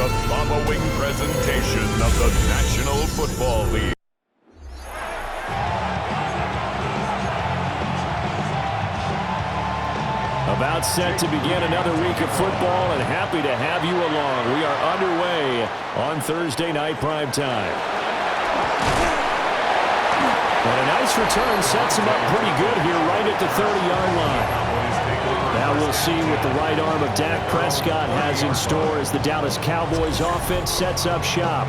the following presentation of the National Football League. About set to begin another week of football, and happy to have you along. We are underway on Thursday night primetime. And a nice return sets him up pretty good here right at the 30-yard line. Now we'll see what the right arm of Dak Prescott has in store as the Dallas Cowboys offense sets up shop.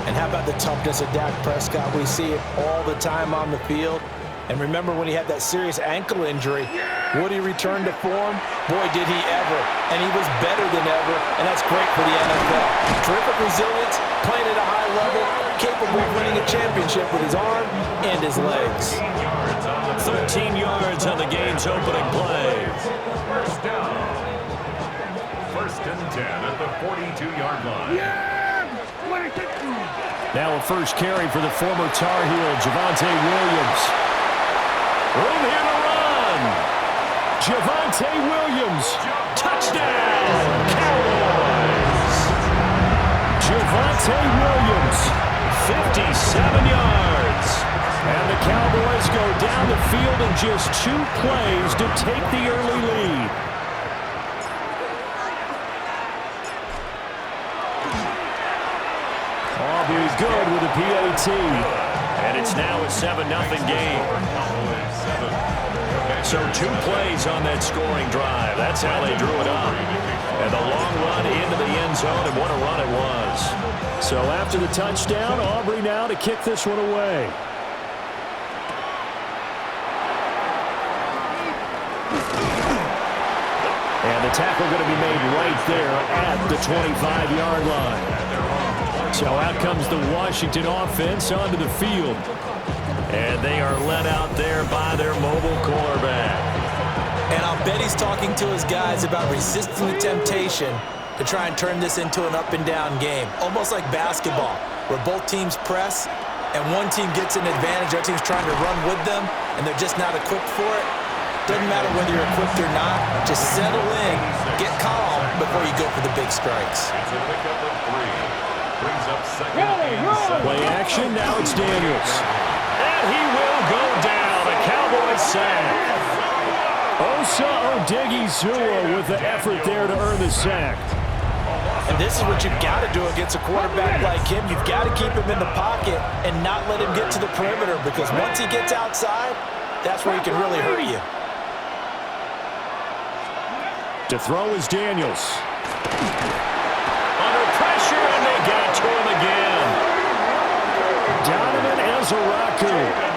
And how about the toughness of Dak Prescott? We see it all the time on the field. And remember when he had that serious ankle injury, would he return to form? Boy, did he ever. And he was better than ever, and that's great for the NFL. Terrific resilience, playing at a high level, capable of winning a championship with his arm and his legs. 13 yards on the game's opening play. First down. First and 10 at the 42-yard line. Now a first carry for the former Tar Heel, Javonte Williams. Room here to run. Javonte Williams. Touchdown, Cowboys. Javonte Williams, 57 yards. And the Cowboys go down the field in just 2 plays to take the early lead. Aubrey good with a PAT. And it's now a 7-0 game. So 2 plays on that scoring drive. That's how they drew it up. And the long run into the end zone, and what a run it was. So after the touchdown, Aubrey now to kick this one away. And the tackle going to be made right there at the 25-yard line. So out comes the Washington offense onto the field. And they are led out there by their mobile quarterback. And I'll bet he's talking to his guys about resisting the temptation to try and turn this into an up-and-down game. Almost like basketball, where both teams press, and one team gets an advantage, the other team's trying to run with them, and they're just not equipped for it. Doesn't matter whether you're equipped or not. Just settle in, get calm before you go for the big strikes. It's a pickup of 3. Brings up second and 7. Play action, now it's Daniels. And he will go down. A Cowboys sack. Osa Odighizuwa with the effort there to earn the sack. And this is what you've got to do against a quarterback like him. You've got to keep him in the pocket and not let him get to the perimeter, because once he gets outside, that's where he can really hurt you. To throw is Daniels. Under pressure, and they get to him again. Donovan Ezeraku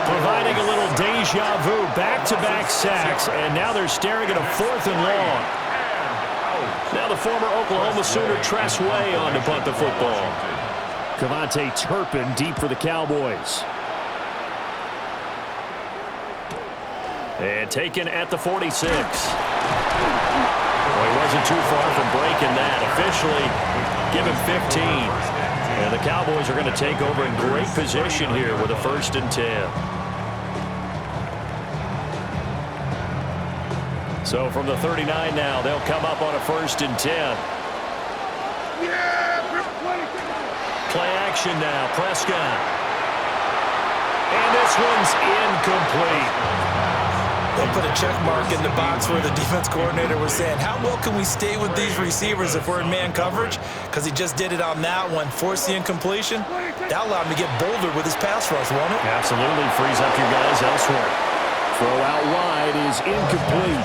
providing a little deja vu, back-to-back sacks, and now they're staring at a 4th and long. Now the former Oklahoma Sooner Tress Way on to punt the football. Cavante Turpin deep for the Cowboys. And taken at the 46. Well, he wasn't too far from breaking that. Officially, give him 15. And the Cowboys are going to take over in great position here with a 1st and 10. So from the 39 now, they'll come up on a 1st and 10. Play action now, Prescott. And this one's incomplete. They'll put a check mark in the box where the defense coordinator was saying, how well can we stay with these receivers if we're in man coverage? Because he just did it on that one. Force the incompletion. That allowed him to get bolder with his pass rush, won't it? Absolutely. Frees up your guys elsewhere. Throw out wide is incomplete.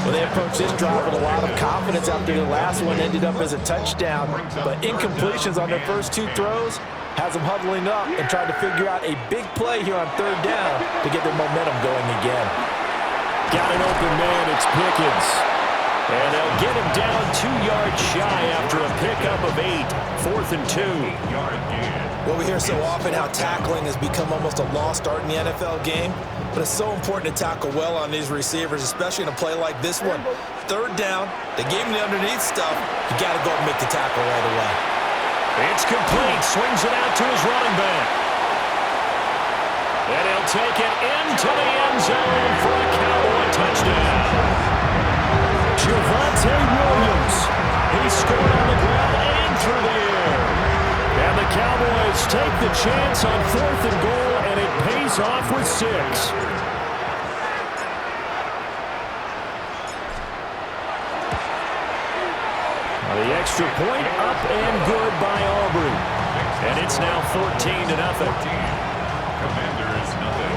Well, they approached this drive with a lot of confidence after the last one ended up as a touchdown. But incompletions on their first 2 throws has them huddling up and trying to figure out a big play here on 3rd down to get their momentum going again. Got an open man, it's Pickens. And they'll get him down 2 yards shy after a pickup of 8. 4th and 2. Well, we hear so often how tackling has become almost a lost art in the NFL game. But it's so important to tackle well on these receivers, especially in a play like this one. 3rd down, they gave him the underneath stuff. You got to go and make the tackle right away. It's complete. Swings it out to his running back. And he'll take it into the end zone for a Cowboy touchdown. Javonte Williams. He scored on the ground and take the chance on 4th and goal, and it pays off with 6. The extra point up and good by Aubrey. And it's now 14-0. Commanders nothing.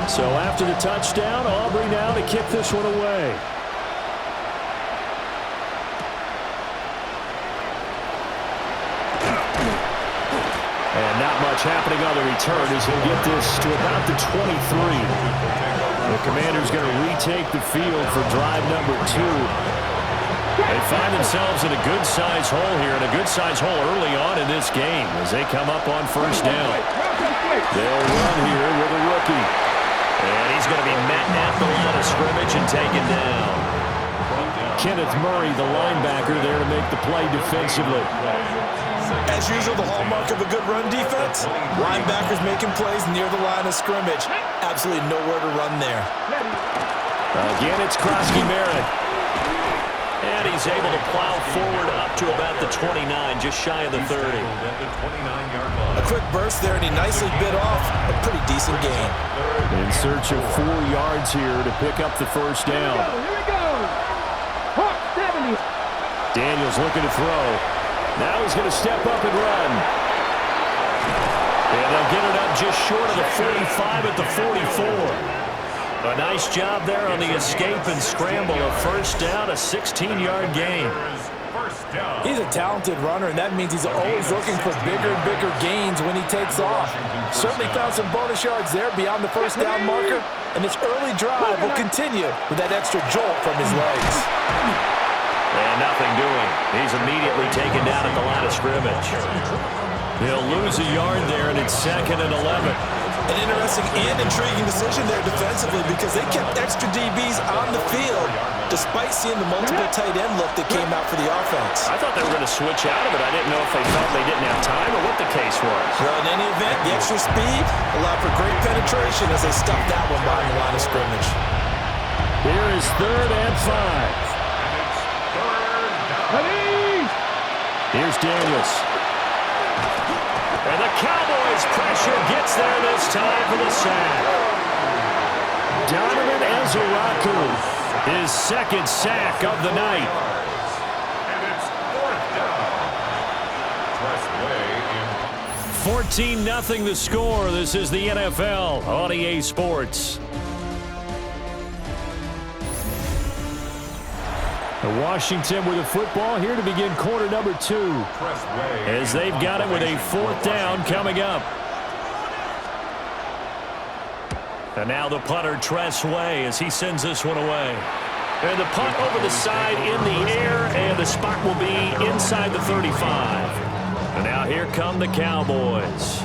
So after the touchdown, Aubrey now to kick this one away. And not much happening on the return as he'll get this to about the 23. The Commanders going to retake the field for drive number 2. They find themselves in a good-sized hole here, and a good-sized hole early on in this game as they come up on 1st down. They'll run here with a rookie. And he's going to be met at the line of scrimmage and taken down. Kenneth Murray, the linebacker, there to make the play defensively. As usual, the hallmark of a good run defense, linebackers making plays near the line of scrimmage. Absolutely nowhere to run there. Again, it's Krosky-Merritt. And he's able to plow forward up to about the 29, just shy of the 30. A quick burst there, and he nicely bit off a pretty decent gain. In search of 4 yards here to pick up the 1st down. Here we go. Hawk 70. Daniels looking to throw. Now he's going to step up and run. And they'll get it up just short of the 45 at the 44. A nice job there on the escape and scramble. A 1st down, a 16-yard gain. He's a talented runner, and that means he's always looking for bigger and bigger gains when he takes off. Certainly found some bonus yards there beyond the 1st down marker, and this early drive will continue with that extra jolt from his legs. And nothing doing. He's immediately taken down at the line of scrimmage. He'll lose a yard there, and it's 2nd and 11. An interesting and intriguing decision there defensively because they kept extra DBs on the field despite seeing the multiple tight end look that came out for the offense. I thought they were going to switch out of it. I didn't know if they felt they didn't have time or what the case was. Well, in any event, the extra speed allowed for great penetration as they stuffed that one behind the line of scrimmage. Here is 3rd and 5. Here's Daniels. And the Cowboys' pressure gets there this time for the sack. Donovan Ezeraku, his 2nd sack of the night. And it's 4th down. 14-0 the score. This is the NFL on EA Sports. Washington with the football here to begin quarter number 2. As they've got it with a 4th down coming up. And now the punter, Tress Way, as he sends this one away. And the punt over the side in the air, and the spot will be inside the 35. And now here come the Cowboys.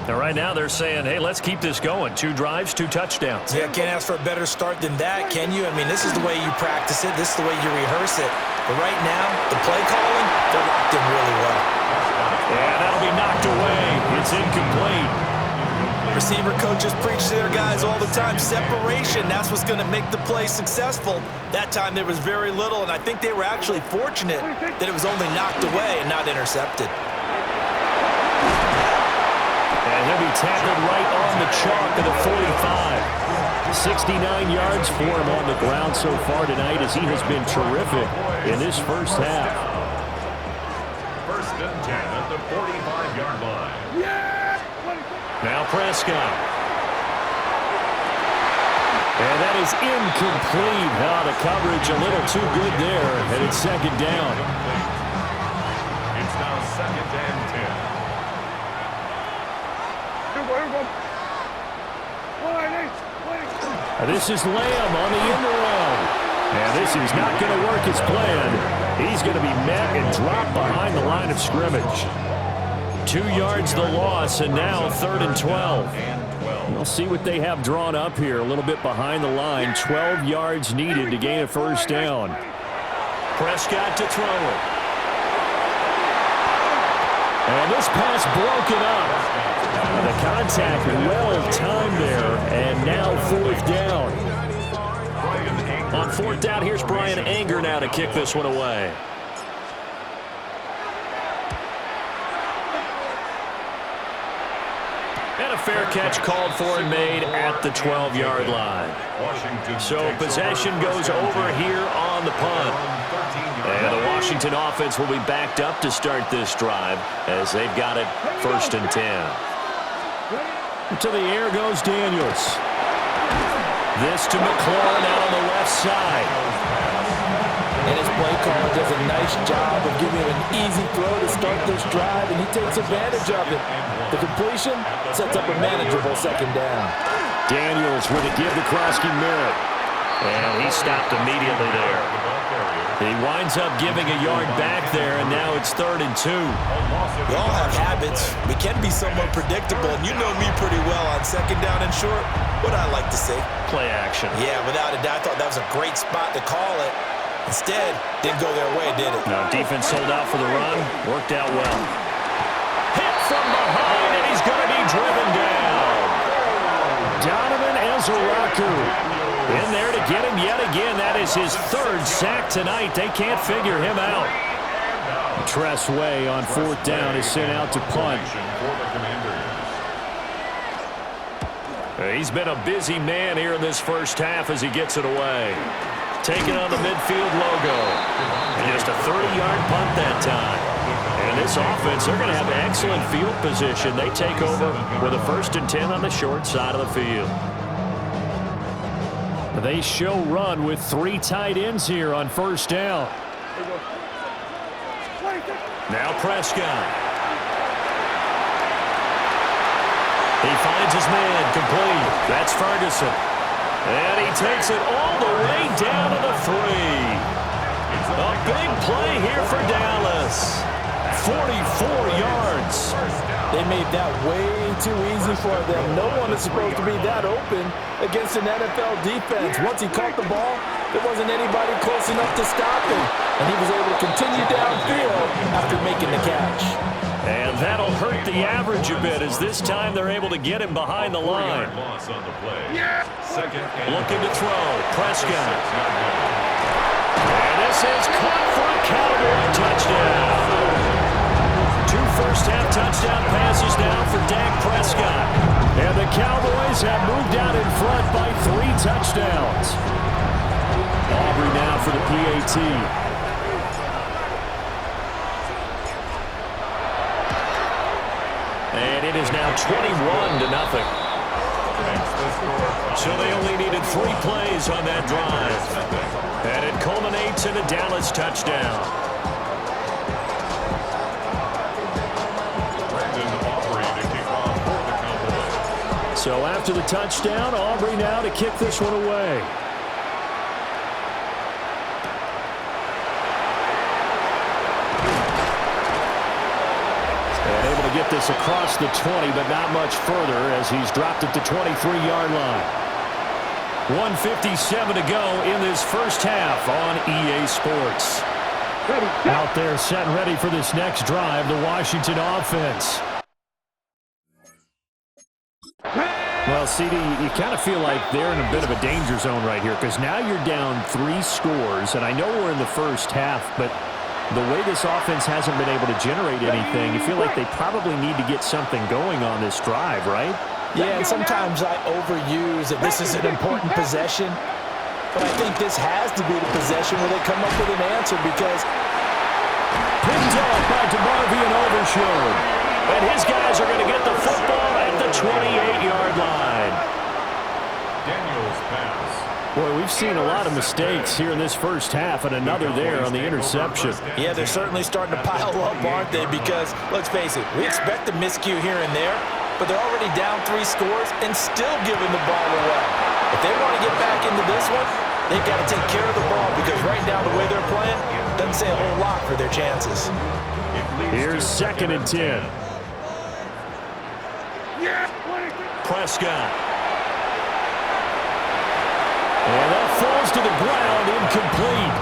And right now they're saying, hey, let's keep this going. 2 drives, 2 touchdowns. Yeah, can't ask for a better start than that, can you? I mean, this is the way you practice it. This is the way you rehearse it. But right now, the play calling, they're locked in really well. And that'll be knocked away. It's incomplete. Receiver coaches preach to their guys all the time. Separation, that's what's going to make the play successful. That time there was very little, and I think they were actually fortunate that it was only knocked away and not intercepted. And he'll be tackled right on the chalk of the 45. 69 yards for him on the ground so far tonight as he has been terrific in this 1st half. 1st and 10 at the 45-yard line. Now Prescott. And that is incomplete. The coverage a little too good there, and it's 2nd down. It's now 2nd and 10. This is Lamb on the end around. And this is not going to work as planned. He's going to be met and dropped behind the line of scrimmage. 2 yards the loss, and now 3rd and 12. We'll see what they have drawn up here. A little bit behind the line. 12 yards needed to gain a 1st down. Prescott to throw it. And this pass broken up. The contact well timed there, and now fourth down. On fourth down, here's Brian Anger now to kick this one away. And a fair catch called for and made at the 12-yard line. So possession goes over here on the punt. And the Washington offense will be backed up to start this drive as they've got it 1st and 10. To the air goes Daniels. This to McLaurin out on the left side. And his play caller does a nice job of giving him an easy throw to start this drive, and he takes advantage of it. The completion sets up a manageable 2nd down. Daniels with a give to Krosky Merritt. And he stopped immediately there. He winds up giving a yard back there, and now it's 3rd and 2. We all have habits. We can be somewhat predictable, and you know me pretty well on 2nd down and short. What I like to say? Play action. Yeah, without a doubt. I thought that was a great spot to call it. Instead, didn't go their way, did it? No, defense sold out for the run. Worked out well. Hit from behind, and he's going to be driven down. Donovan Ezeraku in there to get him yet again. That is his 3rd sack tonight. They can't figure him out. Tress Way on 4th down is sent out to punt. He's been a busy man here in this first half as he gets it away. Taking on the midfield logo. And just a 30-yard punt that time. And this offense, they're going to have excellent field position. They take over with a 1st and 10 on the short side of the field. They show run with 3 tight ends here on 1st down. Now Prescott. He finds his man complete. That's Ferguson. And he takes it all the way down to the 3. A big play here for Dallas. 44 yards. They made that way too easy for them. No one is supposed to be that open against an NFL defense. Once he caught the ball, there wasn't anybody close enough to stop him. And he was able to continue downfield after making the catch. And that'll hurt the average a bit as this time they're able to get him behind the line. Looking to throw. Prescott. And this is caught for a Cowboy touchdown. 2 first-half touchdown passes now for Dak Prescott. And the Cowboys have moved out in front by 3 touchdowns. Aubrey now for the PAT. And it is now 21-0. So they only needed 3 plays on that drive. And it culminates in a Dallas touchdown. So after the touchdown, Aubrey now to kick this one away. And able to get this across the 20, but not much further as he's dropped it to 23-yard line. 1:57 to go in this first half on EA Sports. Out there set and ready for this next drive, the Washington offense. Well, CD, you kind of feel like they're in a bit of a danger zone right here because now you're down 3 scores, and I know we're in the first half, but the way this offense hasn't been able to generate anything, you feel like they probably need to get something going on this drive, right? Yeah, and sometimes I overuse that this is an important possession, but I think this has to be the possession where they come up with an answer because picked up by DeMarvin and Overshown. And his guys are going to get the football at the 28-yard line. Daniels pass. Boy, we've seen a lot of mistakes here in this first half, and another there on the interception. Yeah, they're certainly starting to pile up, aren't they? Because, let's face it, we expect a miscue here and there, but they're already down 3 scores and still giving the ball away. If they want to get back into this one, they've got to take care of the ball because right now the way they're playing doesn't say a whole lot for their chances. Here's 2nd and 10. Prescott. And that falls to the ground, incomplete.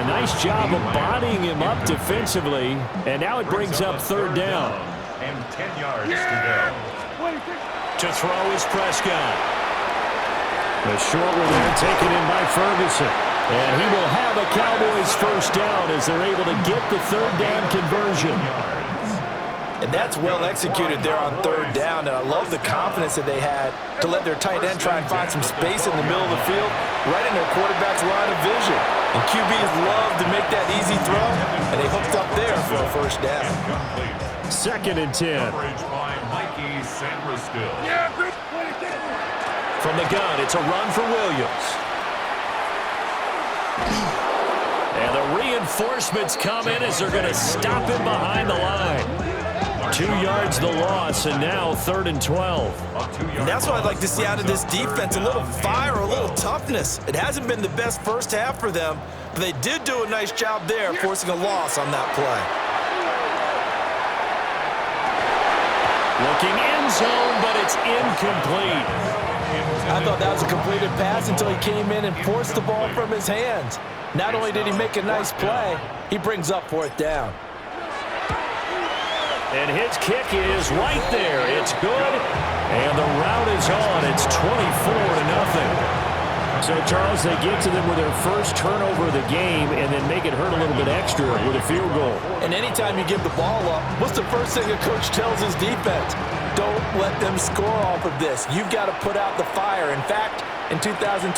A nice job of bodying him up defensively, and now it brings up 3rd down. And 10 yards to go. To throw is Prescott. The short one there taken in by Ferguson. And he will have a Cowboys first down as they're able to get the third down conversion. And that's well executed there on third down. And I love the confidence that they had to let their tight end try and find some space in the middle of the field, right in their quarterback's line of vision. And QBs love to make that easy throw, and they hooked up there for a first down. 2nd and 10. From the gun, it's a run for Williams. And the reinforcements come in as they're going to stop him behind the line. 2 yards the loss, and now 3rd and 12. And that's what I'd like to see out of this defense, a little fire, a little toughness. It hasn't been the best first half for them, but they did do a nice job there, forcing a loss on that play. Looking end zone, but it's incomplete. I thought that was a completed pass until he came in and forced the ball from his hands. Not only did he make a nice play, he brings up 4th down. And his kick is right there. It's good. And the route is on. It's 24-0. So, Charles, they get to them with their first turnover of the game and then make it hurt a little bit extra with a field goal. And anytime you give the ball up, what's the first thing a coach tells his defense? Don't let them score off of this. You've got to put out the fire. In fact, in 2021,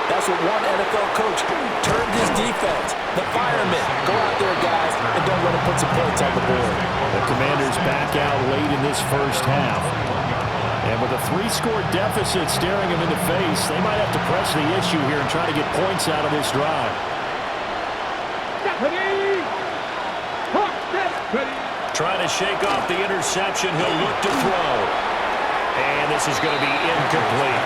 that's what one NFL coach turned his defense. The firemen. Go out there, guys, and don't let them put some points on the board. The Commanders back out late in this first half. And with a 3-score deficit staring them in the face, they might have to press the issue here and try to get points out of this drive. Trying to shake off the interception. He'll look to throw. And this is going to be incomplete.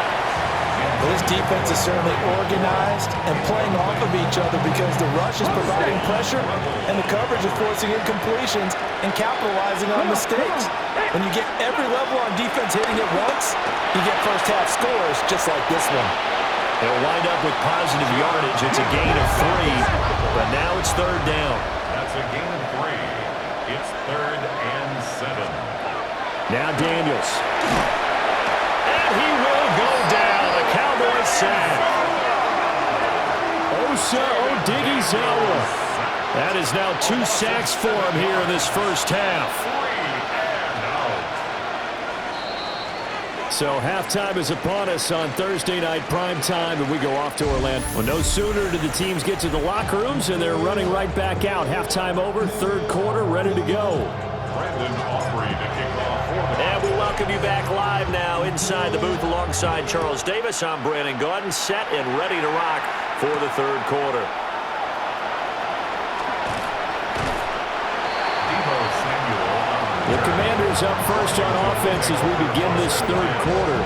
Well, this defense is certainly organized and playing off of each other because the rush is providing pressure and the coverage is forcing incompletions and capitalizing on mistakes. When you get every level on defense hitting it once, you get first half scores just like this one. They'll wind up with positive yardage. It's a gain of 3, but now it's 3rd down. That's a gain of 3. It's 3rd and 7. Now Daniels. And he will go down. A Cowboys sack. Osa Odighizuwa. That is now 2 sacks for him here in this first half. So halftime is upon us on Thursday night prime time, and we go off to Orlando. Well, no sooner do the teams get to the locker rooms, and they're running right back out. Halftime over, 3rd quarter, ready to go. And we welcome you back live now inside the booth alongside Charles Davis. I'm Brandon Gaudin, set and ready to rock for the 3rd quarter. The Commanders up first on offense as we begin this 3rd quarter.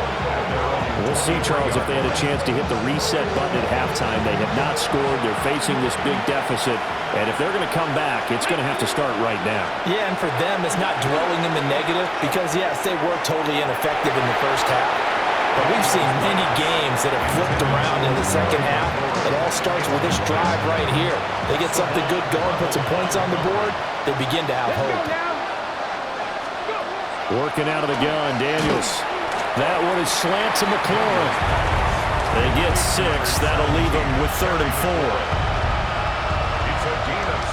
We'll see, Charles, if they had a chance to hit the reset button at halftime. They have not scored. They're facing this big deficit. And if they're going to come back, it's going to have to start right now. Yeah, and for them, it's not dwelling in the negative because, yes, they were totally ineffective in the first half. But we've seen many games that have flipped around in the second half. It all starts with this drive right here. They get something good going, put some points on the board, they begin to have hope. Working out of the gun, Daniels. That one is slant to McLaurin. They get 6. That'll leave them with 3rd and 4. It's a gain of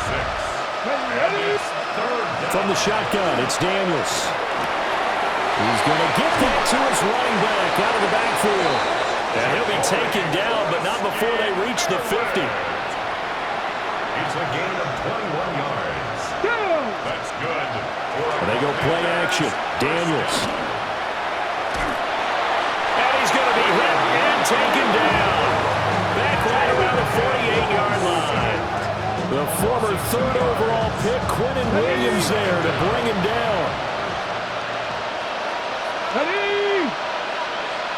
6. From the shotgun, it's Daniels. He's going to get that to his running back out of the backfield. And he'll be taken down, but not before they reach the 50. It's a gain of 21 yards. That's good. And they go play action. Daniels. And he's going to be hit and taken down. Back right around the 48-yard line. The former 3rd overall pick, Quinnen Williams, there to bring him down.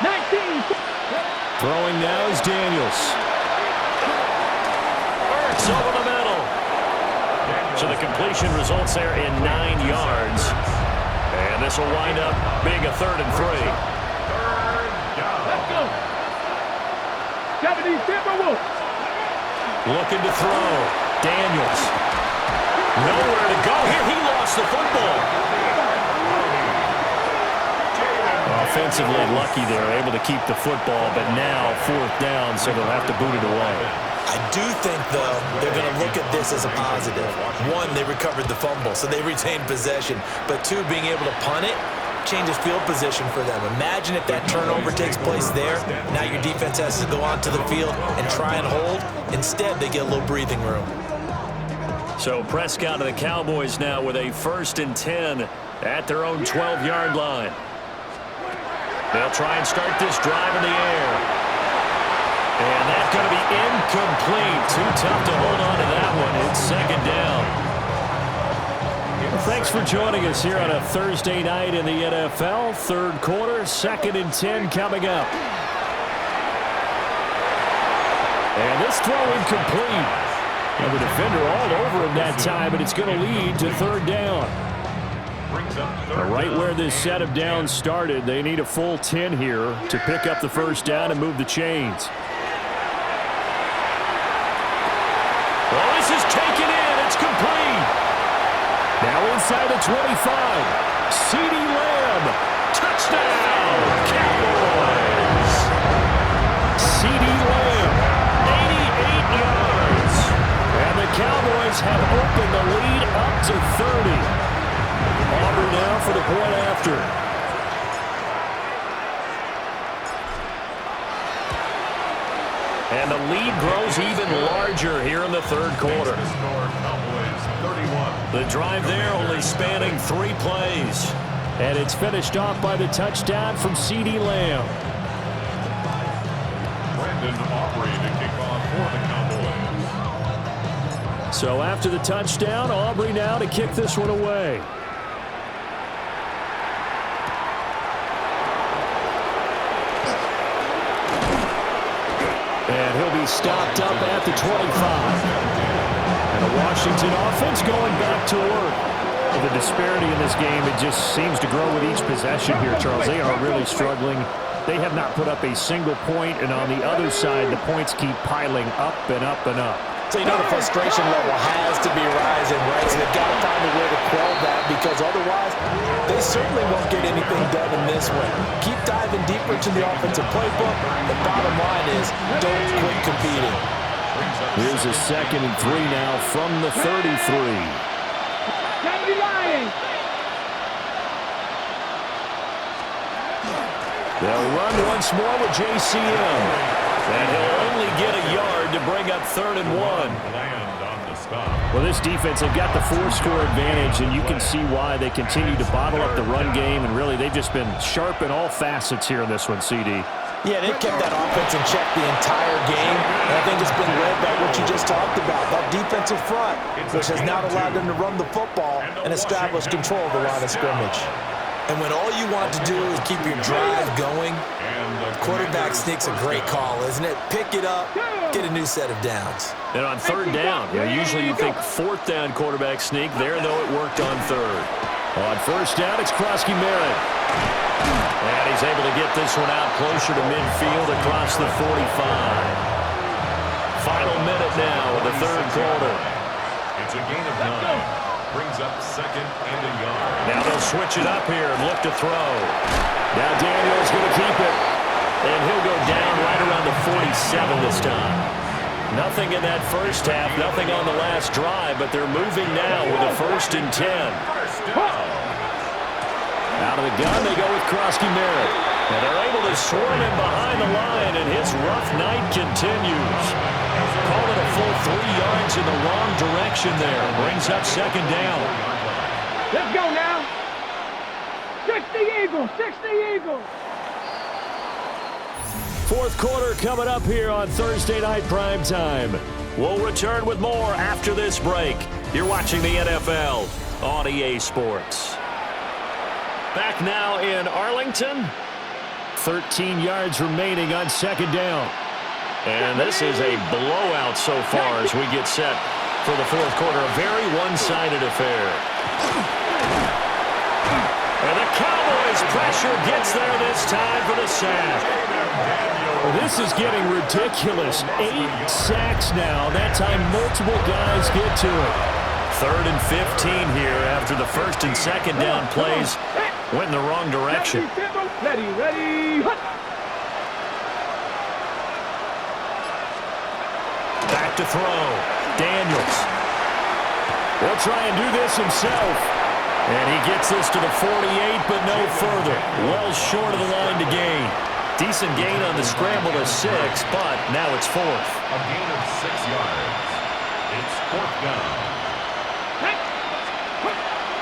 19. Throwing now is Daniels. Ertz over the middle. So the completion results there in 9 yards. And this will wind up being a 3rd and 3. Let's go. 70 Timberwolves. Looking to throw. Daniels. Nowhere to go here. He lost the football. defensively lucky there, able to keep the football, but now 4th down, so they'll have to boot it away. I do think, though, they're going to look at this as a positive. One, they recovered the fumble, so they retained possession. But two, being able to punt it changes field position for them. Imagine if that turnover takes place there. Now your defense has to go onto the field and try and hold. Instead, they get a little breathing room. So Prescott and the Cowboys now with a 1st and 10 at their own 12-yard line. They'll try and start this drive in the air. And that's going to be incomplete. Too tough to hold on to that one. It's 2nd down. Well, thanks for joining us here on a Thursday night in the NFL. 3rd quarter, 2nd and 10 coming up. And this throw incomplete. And the defender all over him that time, and it's going to lead to 3rd down. Right where this set of downs started, they need a full 10 here to pick up the 1st down and move the chains. Well, this is taken in. It's complete. Now inside the 25. CeeDee Lamb. Touchdown, Cowboys. CeeDee Lamb, 88 yards. And the Cowboys have opened the lead up to 30. Aubrey now for the point after. And the lead grows even larger here in the 3rd quarter. The drive there only spanning 3 plays. And it's finished off by the touchdown from CeeDee Lamb. Brandon Aubrey to kick off for the Cowboys. So after the touchdown, Aubrey now to kick this one away. And he'll be stopped up at the 25. And the Washington offense going back to work. The disparity in this game, it just seems to grow with each possession here, Charles. They are really struggling. They have not put up a single point, and on the other side, the points keep piling up and up and up. So you know the frustration level has to be rising, right? So they've got to find a way to quell that, because otherwise they certainly won't get anything done in this one. Keep diving deeper into the offensive playbook. The bottom line is don't quit competing. Here's a 2nd and 3 now from the 33. They'll run once more with JCM. And he'll only get a yard to bring up 3rd and 1. Well, this defense, they've got the 4-score advantage, and you can see why they continue to bottle up the run game, and really they've just been sharp in all facets here in this one, CD. Yeah, they've kept that offense in check the entire game, and I think it's been led by what you just talked about, that defensive front, which has now allowed them to run the football and establish control of the line of scrimmage. And when all you want to do is keep your drive going, quarterback sneak's a great call, isn't it? Pick it up, get a new set of downs. And on 3rd down, usually you think 4th down quarterback sneak. There, though, it worked on 3rd. On 1st down, it's Krosky Merritt. And he's able to get this one out closer to midfield across the 45. Final minute now of the 3rd quarter. It's a gain of 9. Brings up 2nd and a yard. Now they'll switch it up here and look to throw. Now Daniel's going to keep it. And he'll go down right around the 47 this time. Nothing in that first half, nothing on the last drive, but they're moving now with a 1st and 10. Out of the gun, they go with Krosky Merritt. And they're able to swarm him behind the line, and his rough night continues. Call it a full 3 yards in the wrong direction there. Brings up 2nd down. Let's go now. 60 Eagles, 60 Eagles. 4th quarter coming up here on Thursday Night Primetime. We'll return with more after this break. You're watching the NFL on EA Sports. Back now in Arlington. 13 yards remaining on 2nd down. And this is a blowout so far as we get set for the 4th quarter. A very one-sided affair. And the Cowboys' pressure gets there this time for the sack. This is getting ridiculous. 8 sacks now. That time multiple guys get to it. 3rd and 15 here after the 1st and 2nd down plays Went in the wrong direction. Ready. Back to throw. Daniels will try and do this himself. And he gets this to the 48, but no further. Well short of the line to gain. Decent gain on the scramble to 6, but now it's 4th. A gain of 6 yards. It's 4th down.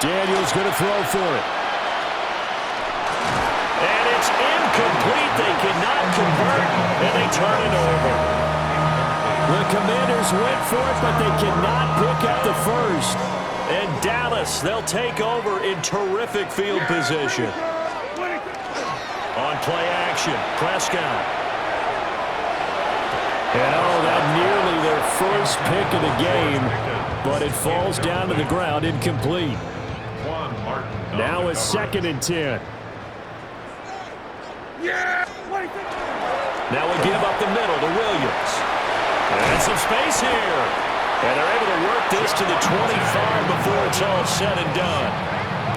Daniels going to throw for it. And it's incomplete. They cannot convert, and they turn it over. The Commanders went for it, but they cannot pick up the first. And Dallas, they'll take over in terrific field position. On play action, Prescott. And that nearly their first pick of the game, but it falls down to the ground incomplete. Now it's 2nd and 10. Now we give up the middle to Williams. And some space here. And they're able to work this to the 25 before it's all said and done.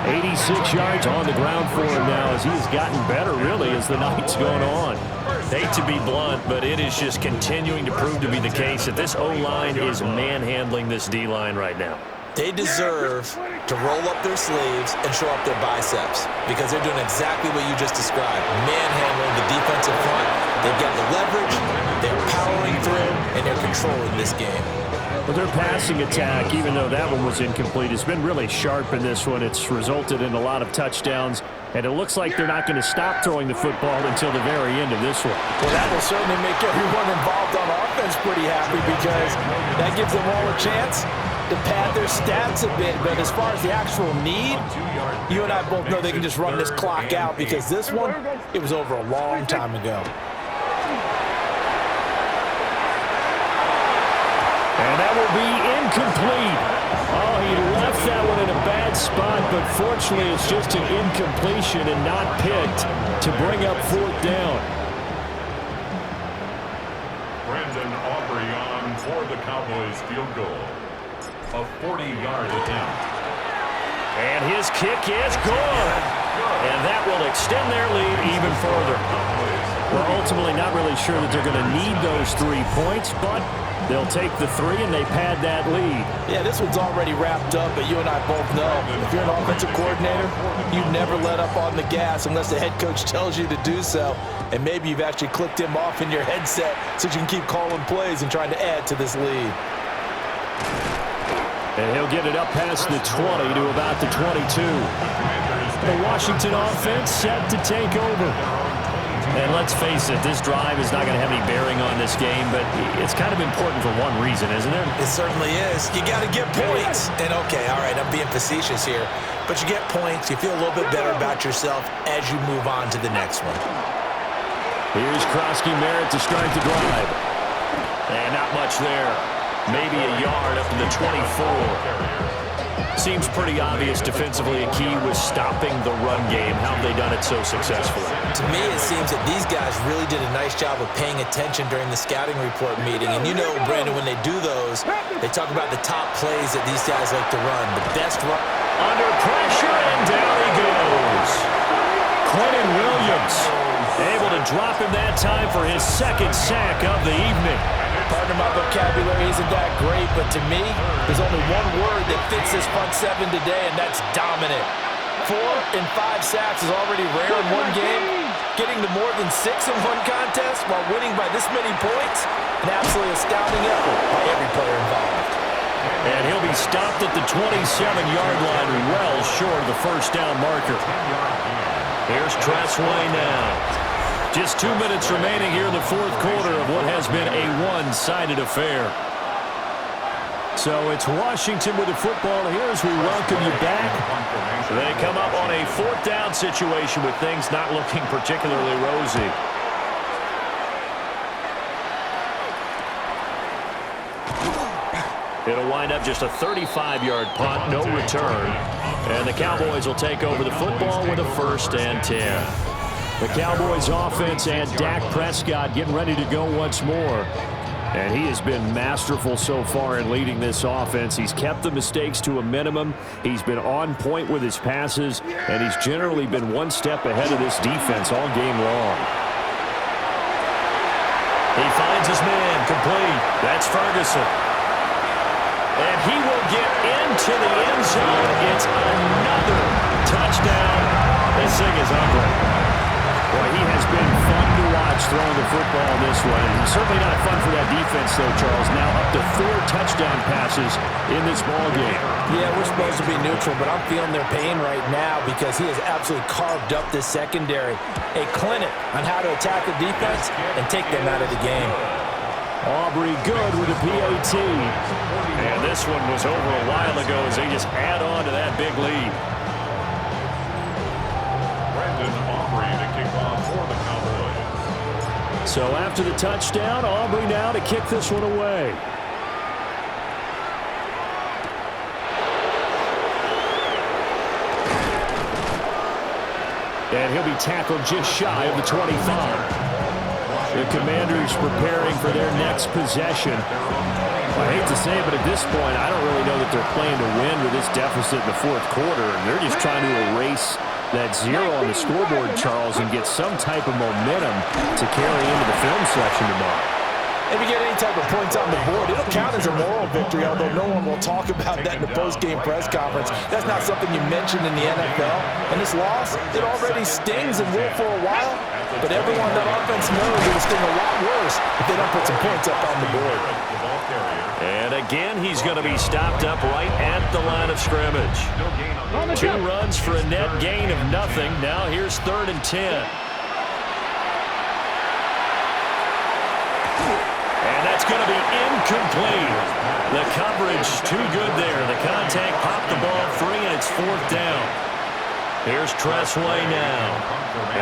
86 yards on the ground for him now as he's gotten better, really, as the night's going on. Hate to be blunt, but it is just continuing to prove to be the case that this O-line is manhandling this D-line right now. They deserve to roll up their sleeves and show up their biceps because they're doing exactly what you just described, manhandling the defensive front. They've got the leverage, they're powering through, and they're controlling this game. Well, their passing attack, even though that one was incomplete, has been really sharp in this one. It's resulted in a lot of touchdowns, and it looks like they're not going to stop throwing the football until the very end of this one. Well, that will certainly make everyone involved on offense pretty happy because that gives them all a chance to pad their stats a bit. But as far as the actual need, you and I both know they can just run this clock out because this one, it was over a long time ago. And that will be incomplete. Oh, he left that one in a bad spot, but fortunately it's just an incompletion and not picked to bring up 4th down. Brandon Aubrey on for the Cowboys field goal. A 40-yard attempt. And his kick is good. And that will extend their lead even further. We're ultimately not really sure that they're going to need those 3 points, but they'll take the 3 and they pad that lead. Yeah, this one's already wrapped up, but you and I both know if you're an offensive coordinator, you never let up on the gas unless the head coach tells you to do so. And maybe you've actually clicked him off in your headset so you can keep calling plays and trying to add to this lead. And he'll get it up past the 20 to about the 22. The Washington offense set to take over. And let's face it, this drive is not going to have any bearing on this game, but it's kind of important for one reason, isn't it? It certainly is. You got to get points. And okay, all right, I'm being facetious here, but you get points, you feel a little bit better about yourself as you move on to the next one. Here's Krosky-Merritt to start the drive. And not much there. Maybe a yard up to the 24. Seems pretty obvious defensively a key was stopping the run game. How have they done it so successfully? To me, it seems that these guys really did a nice job of paying attention during the scouting report meeting. And you know, Brandon, when they do those, they talk about the top plays that these guys like to run. The best run. Under pressure, and down he goes. Quentin Williams able to drop him that time for his 2nd sack of the evening. Pardon my vocabulary isn't that great, but to me, there's only one word that fits this front 7 today, and that's dominant. 4 and 5 sacks is already rare in one game. Getting to more than 6 in one contest while winning by this many points, an absolutely astounding effort by every player involved. And he'll be stopped at the 27-yard line, well short of the first down marker. Here's Tressway now. Just 2 minutes remaining here in the 4th quarter of what has been a one-sided affair. So it's Washington with the football here as we welcome you back. They come up on a 4th down situation with things not looking particularly rosy. It'll wind up just a 35-yard punt, no return. And the Cowboys will take over the football with a 1st and 10. The Cowboys offense and Dak Prescott getting ready to go once more. And he has been masterful so far in leading this offense. He's kept the mistakes to a minimum. He's been on point with his passes, and he's generally been one step ahead of this defense all game long. He finds his man, complete. That's Ferguson. And he will get into the end zone. It's another touchdown. This thing is ugly. Boy, he has been fun to watch throwing the football this way. And certainly not fun for that defense, though, Charles. Now up to 4 touchdown passes in this ballgame. Yeah, we're supposed to be neutral, but I'm feeling their pain right now because he has absolutely carved up this secondary. A clinic on how to attack the defense and take them out of the game. Aubrey good with a PAT. And this one was over a while ago as they just add on to that big lead. So after the touchdown, Aubrey now to kick this one away. And he'll be tackled just shy of the 25. The Commanders preparing for their next possession. I hate to say it, but at this point, I don't really know that they're playing to win with this deficit in the fourth quarter. And they're just trying to erase that 0 on the scoreboard, Charles, and get some type of momentum to carry into the film section tomorrow. If you get any type of points on the board, it'll count as a moral victory, although no one will talk about that in the post-game press conference. That's not something you mentioned in the NFL. And this loss, it already stings and will for a while, but everyone on that offense knows it will sting a lot worse if they don't put some points up on the board. And again, he's going to be stopped up right at the line of scrimmage. 2 runs for a net gain of nothing. Now here's 3rd and 10. And that's going to be incomplete. The coverage too good there. The contact popped the ball free, and it's 4th down. Here's Tressway now,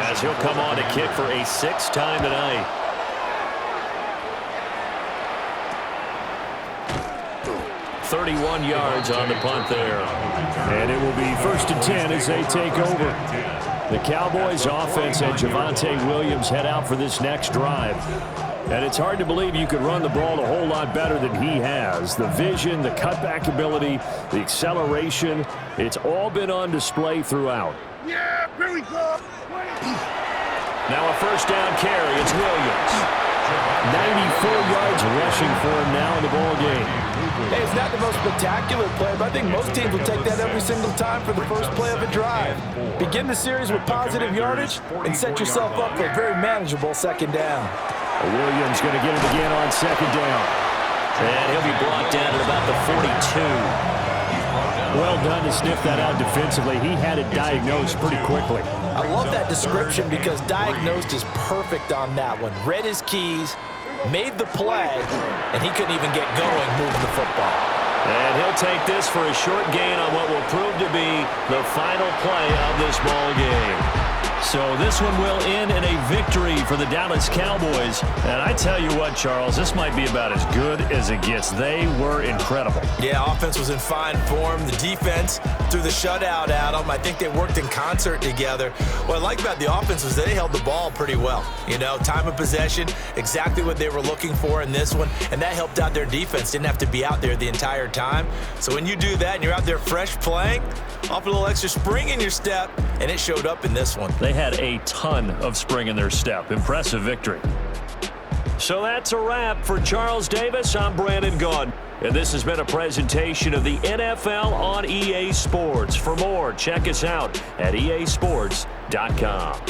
as he'll come on to kick for a 6th time tonight. 31 yards on the punt there. And it will be 1st and 10 as they take over. The Cowboys offense and Javonte Williams head out for this next drive. And it's hard to believe you could run the ball a whole lot better than he has. The vision, the cutback ability, the acceleration, it's all been on display throughout. Yeah, here we go. Now a 1st down carry. It's Williams. 94 yards rushing for him now in the ball game. Hey, it's not the most spectacular play, but I think most teams will take that every single time for the first play of a drive. Begin the series with positive yardage and set yourself up for a very manageable 2nd down. Williams going to get it again on 2nd down. And he'll be brought down at about the 42. Well done to sniff that out defensively. He had it diagnosed pretty quickly. I love that description because diagnosed is perfect on that one. Read his keys, made the play, and he couldn't even get going moving the football. And he'll take this for a short gain on what will prove to be the final play of this ball game. So this one will end in a victory for the Dallas Cowboys. And I tell you what, Charles, this might be about as good as it gets. They were incredible. Yeah, offense was in fine form. The defense threw the shutout at them. I think they worked in concert together. What I like about the offense was they held the ball pretty well. You know, time of possession, exactly what they were looking for in this one. And that helped out their defense. Didn't have to be out there the entire time. So when you do that and you're out there fresh playing, off a little extra spring in your step, and it showed up in this one. They had a ton of spring in their step. Impressive victory. So that's a wrap for Charles Davis. I'm Brandon Gaudin, and this has been a presentation of the NFL on EA Sports. For more, check us out at easports.com.